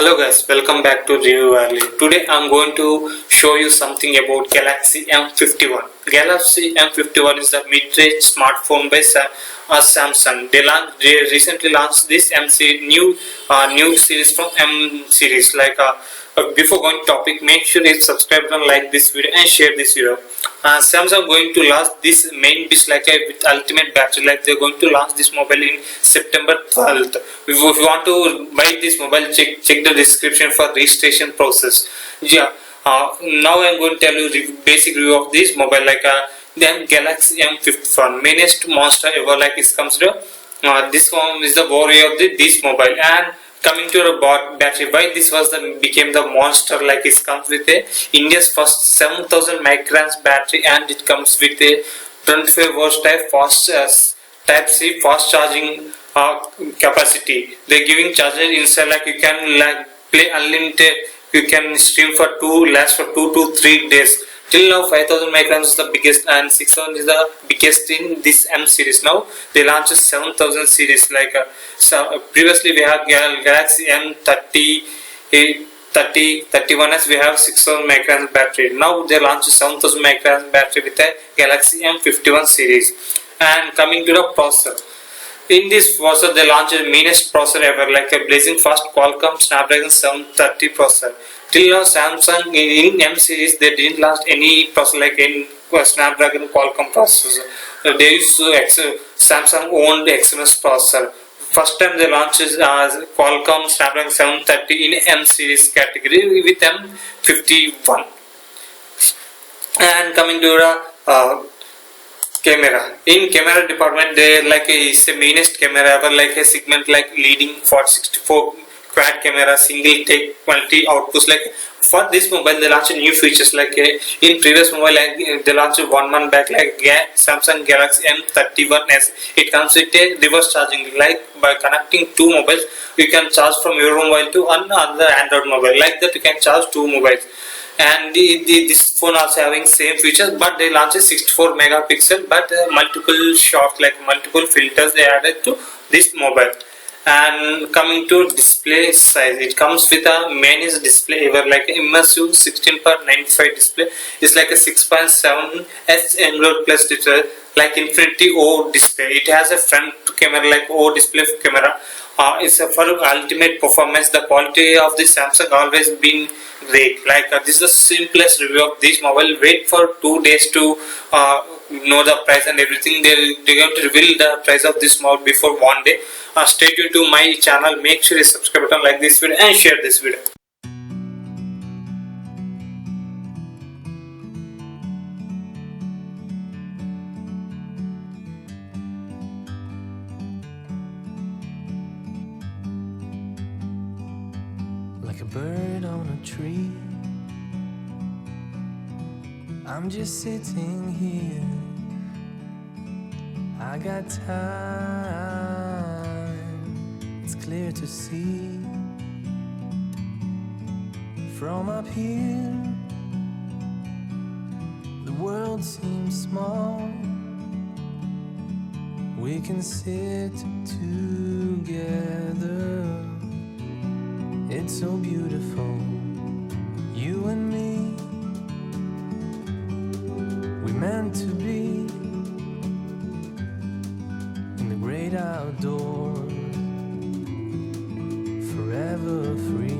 Hello guys, welcome back to Review Valley. Today I'm going to show you something about Galaxy M51. Galaxy M51 is the mid-range smartphone by Samsung. They recently launched this new series from M series. Before going to topic, make sure you subscribe and like this video and share this video. Samsung going to launch this main dish with ultimate battery. They're going to launch this mobile in September 12th. If you want to buy this mobile, check the description for registration process. Yeah. Now I'm going to tell you the basic review of this mobile. Then Galaxy M51, meanest monster ever. It comes to this one is the warrior of this mobile. And coming to the battery, why this was became the monster? It comes with a India's first 7000 microns battery, and it comes with a 25 volts type C fast charging capacity. They're giving charger inside. You can play unlimited. You can stream for last for 2 to 3 days. Till now 5000 microns is the biggest and 6000 is the biggest in this M series. Now they launched 7000 series. Previously we have Galaxy M30, 31 as we have 6000 microns battery. Now they launched 7000 microns battery with a Galaxy M51 series. And coming to the processor. In this processor, they launched the meanest processor ever, a blazing fast Qualcomm Snapdragon 730 processor. Till now, Samsung in M series they didn't launch any processor in Snapdragon Qualcomm processor. They used to Samsung owned Exynos processor. First time they launched Qualcomm Snapdragon 730 in M series category with M51. And coming to the camera. In camera department, they is a meanest camera ever, a segment leading for 64 quad camera, single take quality outputs. For this mobile, they launched new features in previous mobile they launched 1 month back Samsung Galaxy M31s. It comes with a reverse charging. By connecting two mobiles, you can charge from your mobile to another Android mobile. That you can charge two mobiles. And this phone also having same features, but they launched a 64 megapixel, but multiple shots, multiple filters they added to this mobile. And coming to display size, it comes with a meanest display ever, immersive 16:95 display. It's a 6.7 H AMOLED plus display, Infinity O display. It has a front camera O display camera. It's for ultimate performance. The quality of this Samsung always been great. This is the simplest review of this mobile. Wait for 2 days to know the price and everything. They're going to reveal the price of this mobile before 1 day. Stay tuned to my channel. Make sure you subscribe button, like this video and share this video. Like a bird on a tree, I'm just sitting here. I got time, it's clear to see. From up here, the world seems small. We can sit together. It's so beautiful, you and me. We meant to be in the great outdoors, forever free.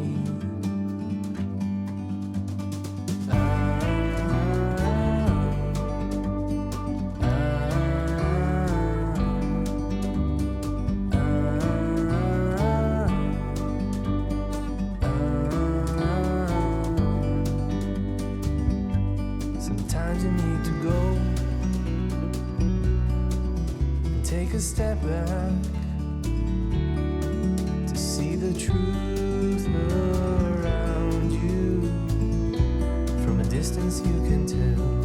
Sometimes you need to go and take a step back to see the truth around you. From a distance you can tell